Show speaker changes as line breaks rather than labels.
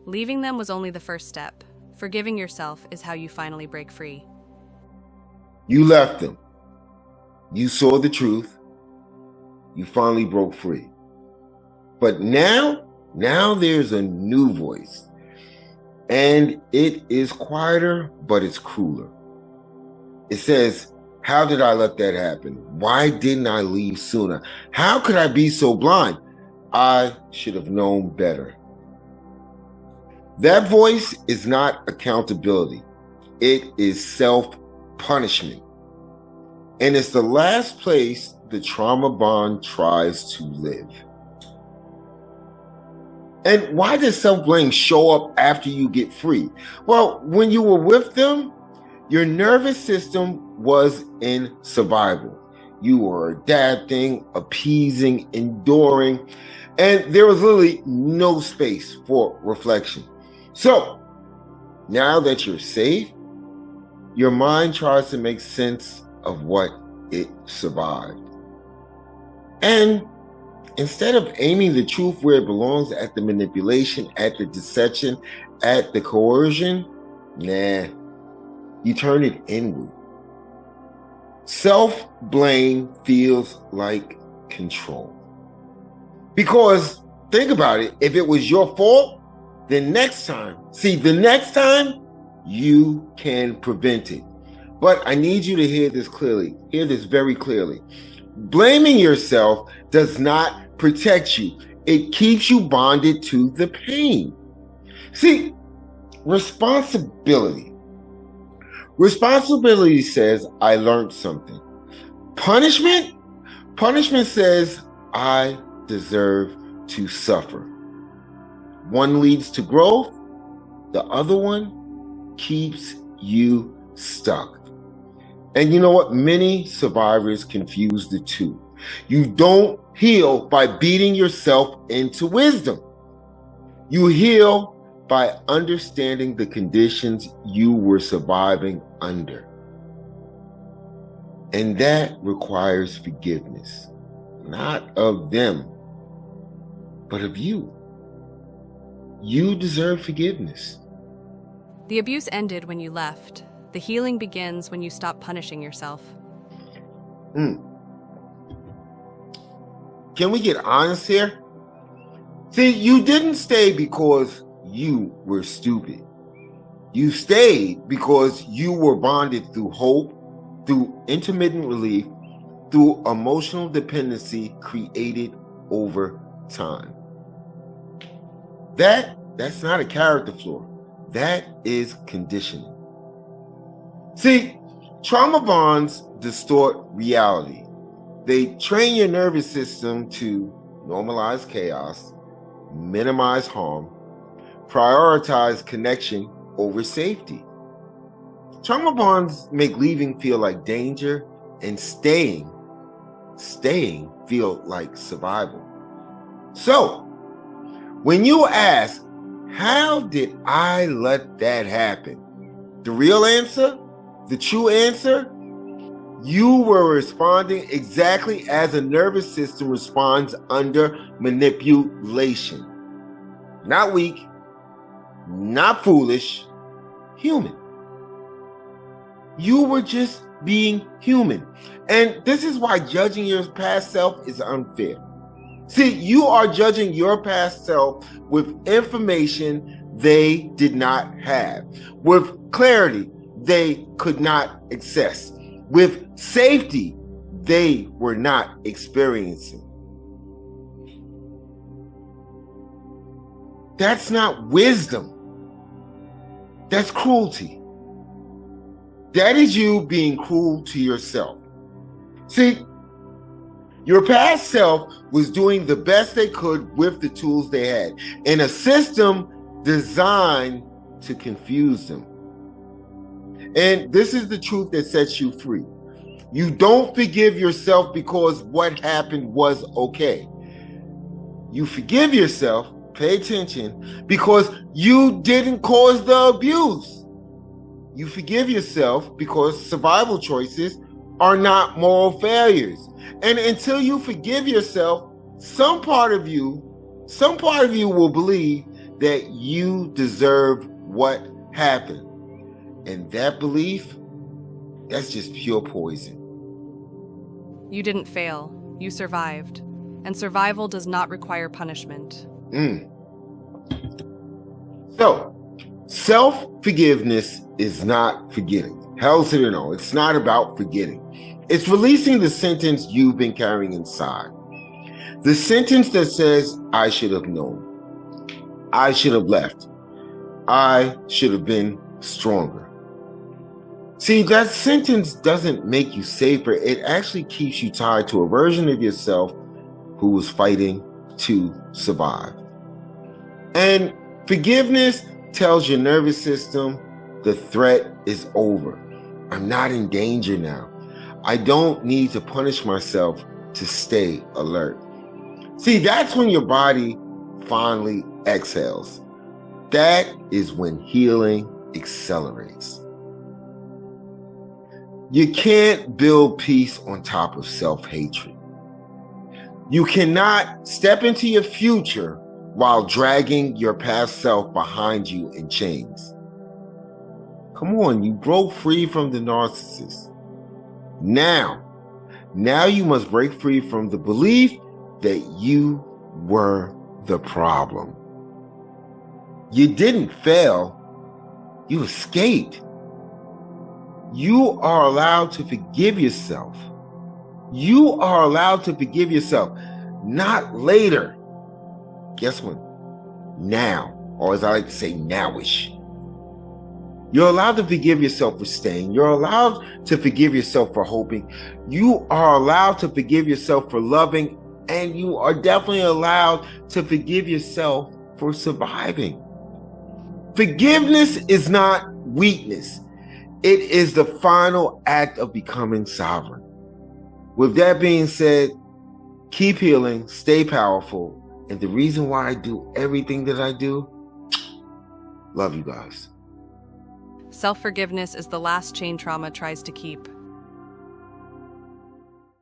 Leaving them was only the first step. Forgiving yourself is how you finally break free.
You left them. You saw the truth. You finally broke free. But now there's a new voice. And it is quieter, but it's crueler. It says, how did I let that happen? Why didn't I leave sooner? How could I be so blind? I should have known better. That voice is not accountability. It is self-punishment. And it's the last place the trauma bond tries to live. And why does self-blame show up after you get free? Well, when you were with them, your nervous system was in survival. You were adapting, appeasing, enduring, and there was literally no space for reflection. So now that you're safe, your mind tries to make sense of what it survived. And instead of aiming the truth where it belongs, at the manipulation, at the deception, at the coercion, you turn it inward. Self-blame feels like control. Because think about it, if it was your fault, the next time you can prevent it. But I need you to hear this clearly, hear this very clearly. Blaming yourself does not protect you. It keeps you bonded to the pain. See, responsibility says, I learned something. Punishment says, I deserve to suffer. One leads to growth. The other one keeps you stuck. And you know what? Many survivors confuse the two. You don't heal by beating yourself into wisdom. You heal by understanding the conditions you were surviving under. And that requires forgiveness, not of them, but of you. You deserve forgiveness.
The abuse ended when you left. The healing begins when you stop punishing yourself.
Can we get honest here? See, you didn't stay because you were stupid. You stayed because you were bonded through hope, through intermittent relief, through emotional dependency created over time. That's not a character flaw. That is conditioning. See, trauma bonds distort reality. They train your nervous system to normalize chaos, minimize harm, prioritize connection over safety. Trauma bonds make leaving feel like danger and staying feel like survival. So, when you ask, how did I let that happen? The real answer, the true answer, you were responding exactly as a nervous system responds under manipulation. Not weak, not foolish, human. You were just being human. And this is why judging your past self is unfair. See, you are judging your past self with information they did not have, with clarity they could not access, with safety they were not experiencing. That's not wisdom. That's cruelty. That is you being cruel to yourself. See, your past self was doing the best they could with the tools they had in a system designed to confuse them. And this is the truth that sets you free. You don't forgive yourself because what happened was okay. You forgive yourself, pay attention, because you didn't cause the abuse. You forgive yourself because survival choices are not moral failures. And until you forgive yourself, some part of you will believe that you deserve what happened. And that belief, that's just pure poison.
You didn't fail. You survived. And survival does not require punishment.
So, self-forgiveness is not forgetting. Hell to the no. It's not about forgetting. It's releasing the sentence you've been carrying inside. The sentence that says, I should have known. I should have left. I should have been stronger. See, that sentence doesn't make you safer. It actually keeps you tied to a version of yourself who was fighting to survive. And forgiveness tells your nervous system the threat is over. I'm not in danger now. I don't need to punish myself to stay alert. See, that's when your body finally exhales. That is when healing accelerates. You can't build peace on top of self-hatred. You cannot step into your future while dragging your past self behind you in chains. Come on, you broke free from the narcissist. Now you must break free from the belief that you were the problem. You didn't fail, you escaped. You are allowed to forgive yourself. You are allowed to forgive yourself, not later. Guess when? Now, or as I like to say, nowish. You're allowed to forgive yourself for staying. You're allowed to forgive yourself for hoping. You are allowed to forgive yourself for loving, and you are definitely allowed to forgive yourself for surviving. Forgiveness is not weakness. It is the final act of becoming sovereign. With that being said, keep healing, stay powerful, and the reason why I do everything that I do, love you guys.
Self-forgiveness is the last chain trauma tries to keep.